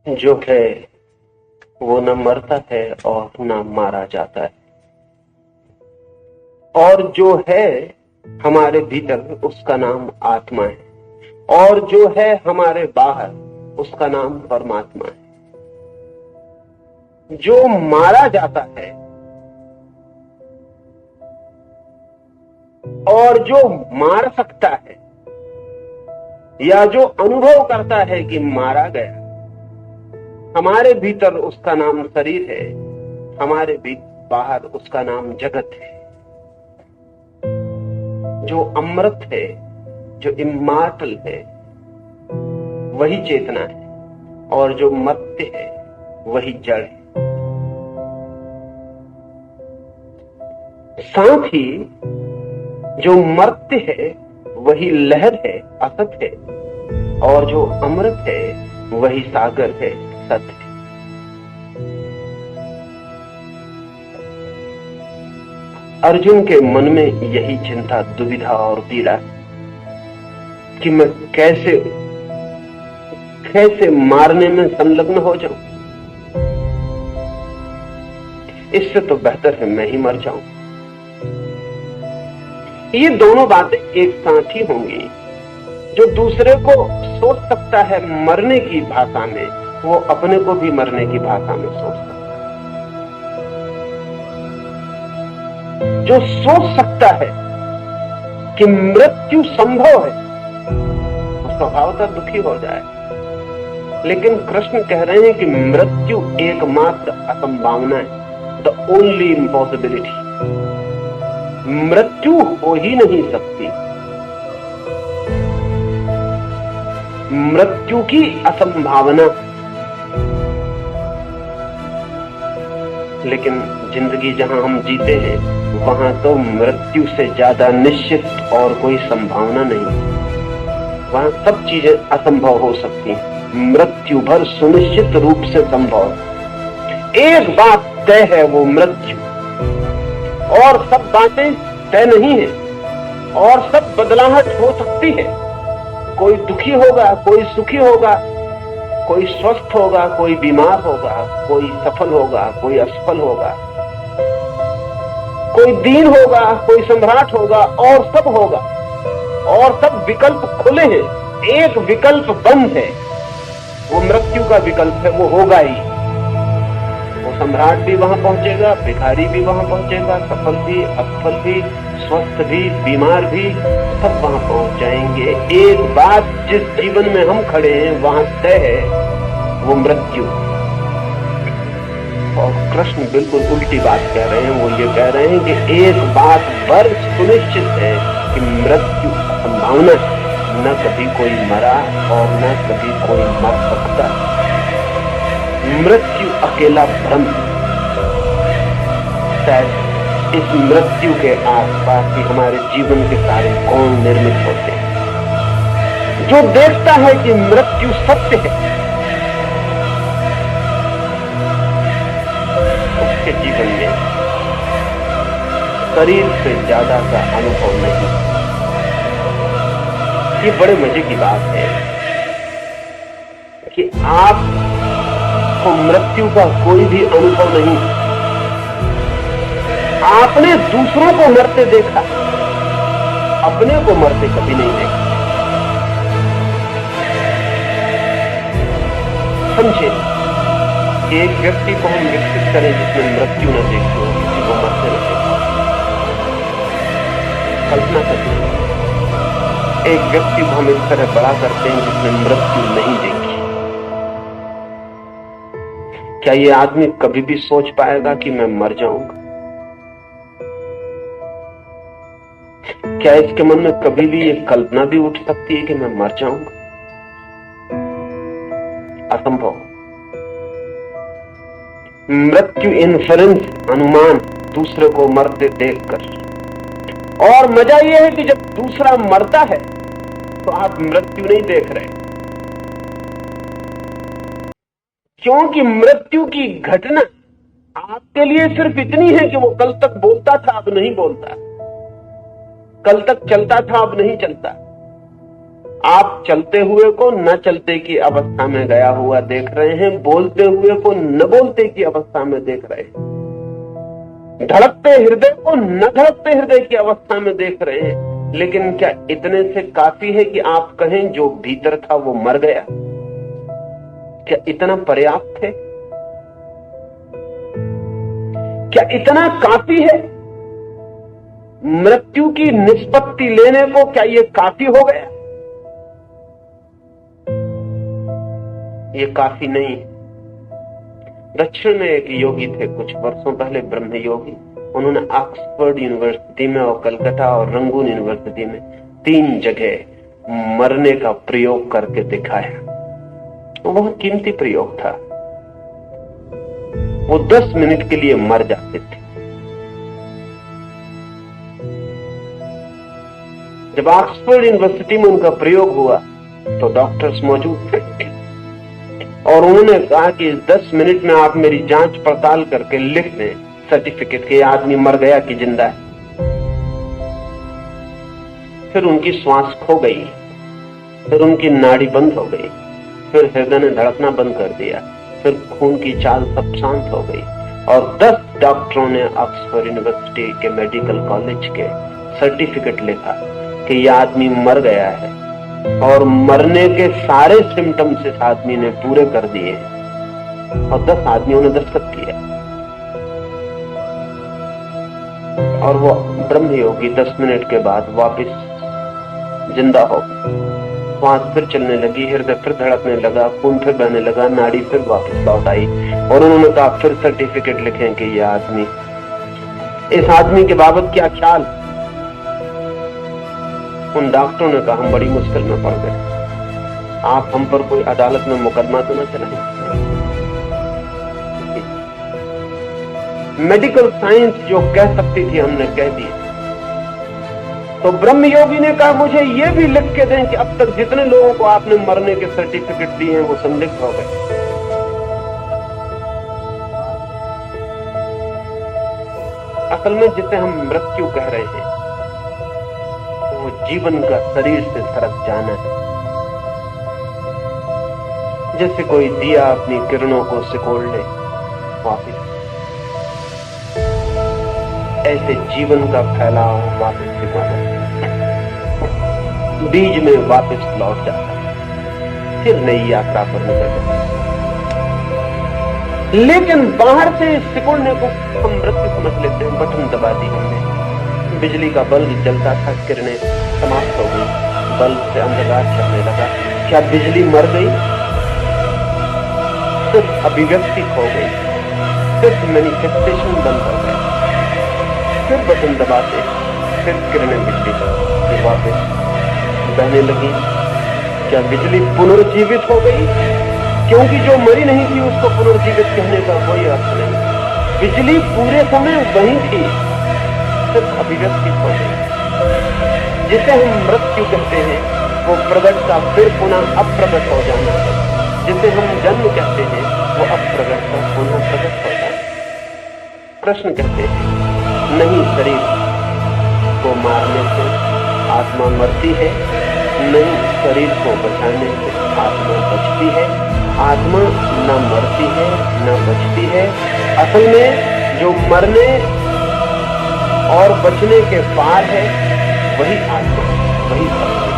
जो है वो न मरता है और न मारा जाता है, और जो है हमारे भीतर उसका नाम आत्मा है, और जो है हमारे बाहर उसका नाम परमात्मा है। जो मारा जाता है और जो मार सकता है या जो अनुभव करता है कि मारा गया, हमारे भीतर उसका नाम शरीर है, हमारे बाहर उसका नाम जगत है। जो अमृत है, जो इम्मार्टल है, वही चेतना है, और जो मर्त्य है वही जड़ है। साथ ही जो मर्त्य है वही लहर है, असत है, और जो अमृत है वही सागर है, सत्य है। अर्जुन के मन में यही चिंता, दुविधा और पीड़ा कि मैं कैसे मारने में संलग्न हो जाऊं। इससे तो बेहतर है मैं ही मर जाऊं। ये दोनों बातें एक साथ ही होंगी। जो दूसरे को सोच सकता है मरने की भाषा में, वो अपने को भी मरने की भाषा में सोच सकता है। जो सोच सकता है कि मृत्यु संभव है, वो स्वभावतः दुखी हो जाए। लेकिन कृष्ण कह रहे हैं कि मृत्यु एकमात्र असंभावना है, द ओनली इम्पॉसिबिलिटी। मृत्यु हो ही नहीं सकती, मृत्यु की असंभावना। लेकिन जिंदगी जहां हम जीते हैं वहां तो मृत्यु से ज्यादा निश्चित और कोई संभावना नहीं। वहां सब चीजें असंभव हो सकती हैं, मृत्यु भर सुनिश्चित रूप से संभव है। एक बात तय है, वो मृत्यु, और सब बातें तय नहीं है, और सब बदलाहट हो सकती है। कोई दुखी होगा, कोई सुखी होगा, कोई स्वस्थ होगा, कोई बीमार होगा, कोई सफल होगा, कोई असफल होगा, कोई दीन होगा, कोई सम्राट होगा, और सब होगा, और सब विकल्प खुले हैं। एक विकल्प बंद है, वो मृत्यु का विकल्प है, वो होगा ही। वो सम्राट भी वहां पहुंचेगा, भिखारी भी वहां पहुंचेगा, सफल भी, असफल भी, स्वस्थ भी, बीमार भी, सब वहां पहुंच जाएंगे। एक बात जिस जीवन में हम खड़े हैं वहां तय है, वो मृत्यु। और कृष्ण बिल्कुल उल्टी बात कह रहे हैं। वो ये कह रहे हैं कि एक बात पर सुनिश्चित है कि मृत्यु संभावना है, न कभी कोई मरा और न कभी कोई मर सकता। मृत्यु अकेला भ्रम। शायद इस मृत्यु के आसपास ही हमारे जीवन के सारे कोण निर्मित होते हैं। जो देखता है कि मृत्यु सत्य है, उसके जीवन में शरीर से ज्यादा का अनुभव नहीं। ये बड़े मजे की बात है कि आपको मृत्यु का कोई भी अनुभव नहीं। आपने दूसरों को मरते देखा, अपने को मरते कभी नहीं देखा। समझे, एक व्यक्ति को हम विकसित करें जिसने मृत्यु न देखी हो, किसी को मरते न देखा। कल्पना करें, एक व्यक्ति को हम इस तरह बड़ा करते हैं जिसने मृत्यु नहीं देखी। क्या ये आदमी कभी भी सोच पाएगा कि मैं मर जाऊंगा? क्या इसके मन में कभी भी ये कल्पना भी उठ सकती है कि मैं मर जाऊंगा? असंभव। मृत्यु इन्फरेंस, अनुमान, दूसरे को मरते देखकर। और मजा यह है कि जब दूसरा मरता है तो आप मृत्यु नहीं देख रहे, क्योंकि मृत्यु की घटना आपके लिए सिर्फ इतनी है कि वो कल तक बोलता था, अब नहीं बोलता, कल तक चलता था, अब नहीं चलता, आप चलते हुए को न चलते की अवस्था में गया हुआ देख रहे हैं, बोलते हुए को न बोलते की अवस्था में देख रहे हैं, धड़कते हृदय को न धड़कते हृदय की अवस्था में देख रहे हैं। लेकिन क्या इतने से काफी है कि आप कहें जो भीतर था वो मर गया? क्या इतना पर्याप्त है? क्या इतना काफी है? मृत्यु की निष्पत्ति लेने को क्या ये काफी हो गया? ये काफी नहीं। दक्षिण में एक योगी थे कुछ वर्षों पहले, ब्रह्म योगी। उन्होंने ऑक्सफोर्ड यूनिवर्सिटी में और कलकत्ता और रंगून यूनिवर्सिटी में 3 जगह मरने का प्रयोग करके दिखाया। वो बहुत कीमती प्रयोग था। वो 10 मिनट के लिए मर जाते थे। जब ऑक्सफोर्ड यूनिवर्सिटी में उनका प्रयोग हुआ तो डॉक्टर्स मौजूद थे और उन्होंने कहा कि 10 मिनट में आप मेरी जांच पड़ताल करके लिख दें सर्टिफिकेट के आदमी मर गया कि जिंदा है। फिर उनकी श्वास खो गई, फिर उनकी नाड़ी बंद हो गई, फिर हृदय ने धड़कना बंद कर दिया, फिर खून की चाल सब शांत हो गई और 10 डॉक्टरों ने ऑक्सफोर्ड यूनिवर्सिटी के मेडिकल कॉलेज के सर्टिफिकेट लिखा कि यह आदमी मर गया है और मरने के सारे सिम्टम्स इस आदमी ने पूरे कर दिए और 10 आदमियों ने दस्तखत किया। और वो ब्रह्म योगी 10 मिनट के बाद वापस जिंदा हो गया। श्वास फिर चलने लगी, हृदय फिर धड़कने लगा, खून फिर बहने लगा, नाड़ी फिर वापस लौट आई और उन्होंने कहा फिर सर्टिफिकेट लिखें कि यह आदमी, इस आदमी के बाबत क्या ख्याल? उन डॉक्टरों ने कहा हम बड़ी मुश्किल में पड़ गए, आप हम पर कोई अदालत में मुकदमा तो न चलाएं। मेडिकल साइंस जो कह सकती थी हमने कह दिया। तो ब्रह्म योगी ने कहा मुझे यह भी लिख के दें कि अब तक जितने लोगों को आपने मरने के सर्टिफिकेट दिए हैं वो संदिग्ध हो गए। असल में जिसे हम मृत्यु कह रहे हैं वो जीवन का शरीर से सरक जाना है। जैसे कोई दिया अपनी किरणों को सिकोड़ ले वापिस, ऐसे जीवन का फैलाव वापिस सिकोड़ बीज में वापस लौट जाता है, फिर नई यात्रा पर निकल जाता है। लेकिन बाहर से सिकुड़ने को हम मृत्यु समझ लेते हैं। बटन दबा दी हमने, बिजली का बल्ब जलता था, किरणें समाप्त हो गई, बल्ब से अंधकार चलने लगा। क्या बिजली मर गई? सिर्फ अभिव्यक्ति खो गई, सिर्फ मैनिफेस्टेशन बंद हो गया। फिर बटन दबाते, फिर किरणें बिजली की वापस बहने लगी। क्या बिजली पुनर्जीवित हो गई? क्योंकि जो मरी नहीं थी उसको पुनर्जीवित कहने का कोई अर्थ नहीं। बिजली पूरे समय वही थी, सिर्फ अभिव्यक्ति हो गई। जिसे हम मृत्यु कहते हैं वो प्रगट का फिर पुनः अप्रगट हो जाना है। जिसे हम जन्म कहते हैं वो अप्रगट का पुनः प्रगट हो जाना। कृष्ण कहते हैं नहीं शरीर को मारने से आत्मा मरती है, नहीं शरीर को बचाने से आत्मा बचती है। आत्मा न मरती है न बचती है। असल में जो मरने और बचने के पार है वही आत्मा, वही सत्य।